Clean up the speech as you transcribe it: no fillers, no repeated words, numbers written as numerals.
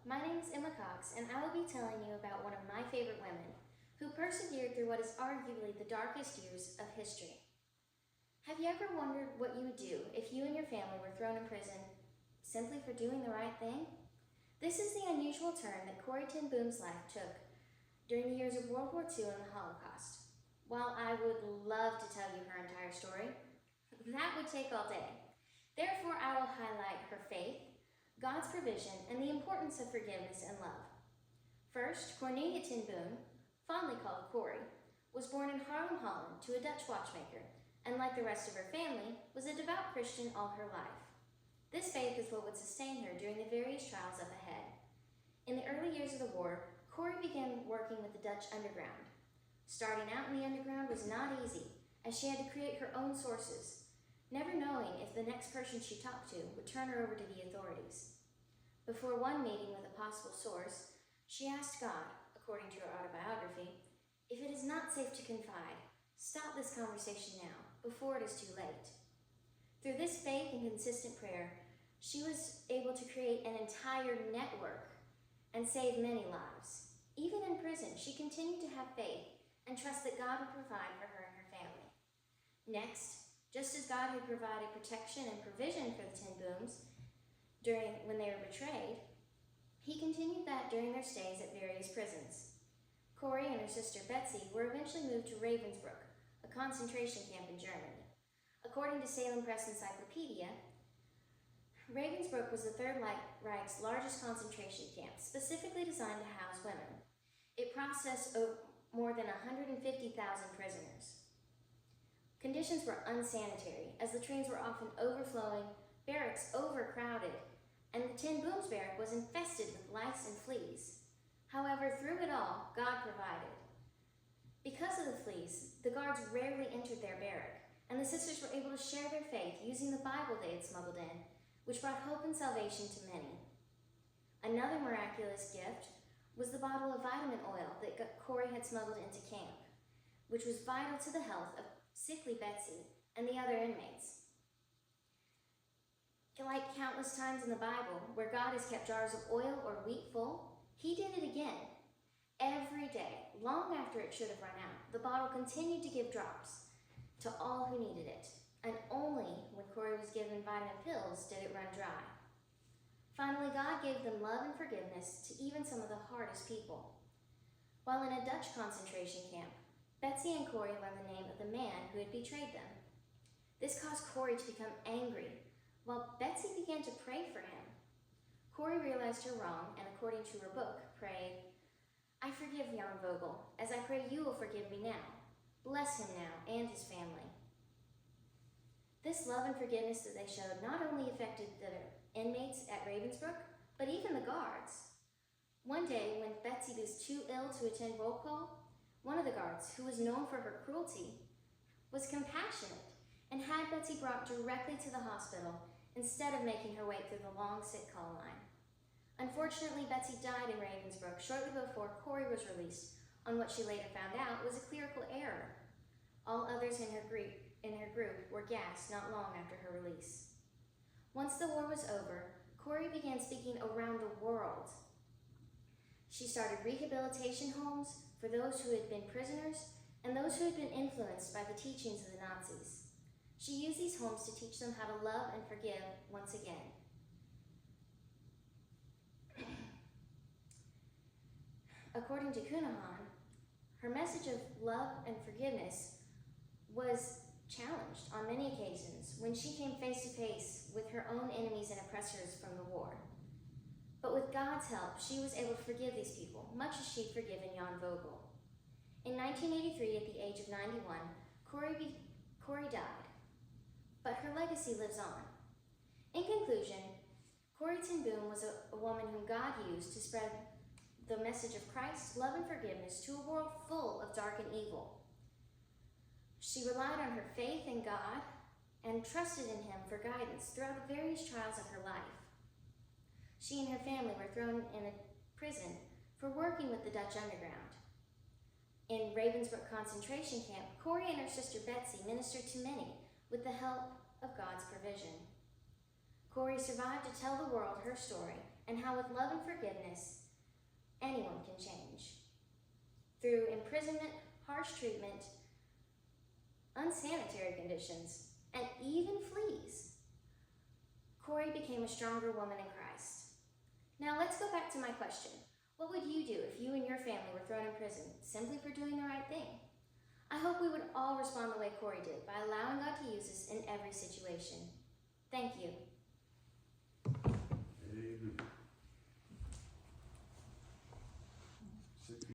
my name is Emma Cox, and I will be telling you about one of my favorite women who persevered through what is arguably the darkest years of history. Have you ever wondered what you would do if you and your family were thrown in prison simply for doing the right thing? This is the unusual turn that Corrie ten Boom's life took during the years of World War II and the Holocaust. While I would love to tell you her entire story, that would take all day. Therefore, I will highlight her faith, God's provision, and the importance of forgiveness and love. First, Corrie ten Boom, fondly called Corrie, was born in Haarlem, Holland, to a Dutch watchmaker, and like the rest of her family, was a devout Christian all her life. This faith is what would sustain her during the various trials up ahead. In the early years of the war, Corrie began working with the Dutch underground. Starting out in the underground was not easy, as she had to create her own sources, never knowing if the next person she talked to would turn her over to the authorities. Before one meeting with a possible source, she asked God, according to her autobiography, if it is not safe to confide, stop this conversation now, before it is too late. Through this faith and consistent prayer, she was able to create an entire network and save many lives. Even in prison, she continued to have faith and trust that God would provide for her and her family. Next, just as God had provided protection and provision for the ten Booms when they were betrayed, he continued that during their stays at various prisons. Corrie and her sister Betsy were eventually moved to Ravensbrück, a concentration camp in Germany. According to Salem Press Encyclopedia, Ravensbrück was the Third Reich's largest concentration camp, specifically designed to house women. It processed more than 150,000 prisoners. Conditions were unsanitary, as the trains were often overflowing, barracks overcrowded, and the Ten Booms barrack was infested with lice and fleas. However, through it all, God provided. Because of the fleas, the guards rarely entered their barrack, and the sisters were able to share their faith using the Bible they had smuggled in, which brought hope and salvation to many. Another miraculous gift was the bottle of vitamin oil that Corrie had smuggled into camp, which was vital to the health of sickly Betsy and the other inmates. Like countless times in the Bible, where God has kept jars of oil or wheat full, he did it again. Every day, long after it should have run out, the bottle continued to give drops to all who needed it, and only when Corrie was given vitamin pills did it run dry. Finally, God gave them love and forgiveness to even some of the hardest people. While in a Dutch concentration camp, Betsy and Corrie learned the name of the man who had betrayed them. This caused Corrie to become angry, while Betsy began to pray for him. Corrie realized her wrong, and according to her book, prayed, "I forgive Jan Vogel, as I pray you will forgive me now. Bless him now and his family." This love and forgiveness that they showed not only affected the inmates at Ravensbrück, but even the guards. One day, when Betsy was too ill to attend roll call, one of the guards, who was known for her cruelty, was compassionate and had Betsy brought directly to the hospital instead of making her wait through the long sick call line. Unfortunately, Betsy died in Ravensbrück shortly before Corrie was released on what she later found out was a clerical error. All others in her group were gassed not long after her release. Once the war was over, Corrie began speaking around the world. She started rehabilitation homes for those who had been prisoners and those who had been influenced by the teachings of the Nazis. She used these homes to teach them how to love and forgive once again. According to Cunahan, her message of love and forgiveness was challenged on many occasions when she came face to face with her own enemies and oppressors from the war. But with God's help, she was able to forgive these people, much as she'd forgiven Jan Vogel. In 1983, at the age of 91, Corrie died, but her legacy lives on. In conclusion, Corrie ten Boom was a woman whom God used to spread the message of Christ, love, and forgiveness to a world full of dark and evil. She relied on her faith in God and trusted in him for guidance throughout the various trials of her life. She and her family were thrown in a prison for working with the Dutch underground. In Ravensbrück concentration camp, Corrie and her sister Betsy ministered to many with the help of God's provision. Corrie survived to tell the world her story and how with love and forgiveness, anyone can change. Through imprisonment, harsh treatment, unsanitary conditions, and even fleas, Corrie became a stronger woman in Christ. Now let's go back to my question. What would you do if you and your family were thrown in prison simply for doing the right thing? I hope we would all respond the way Corrie did, by allowing God to use us in every situation. Thank you. Amen.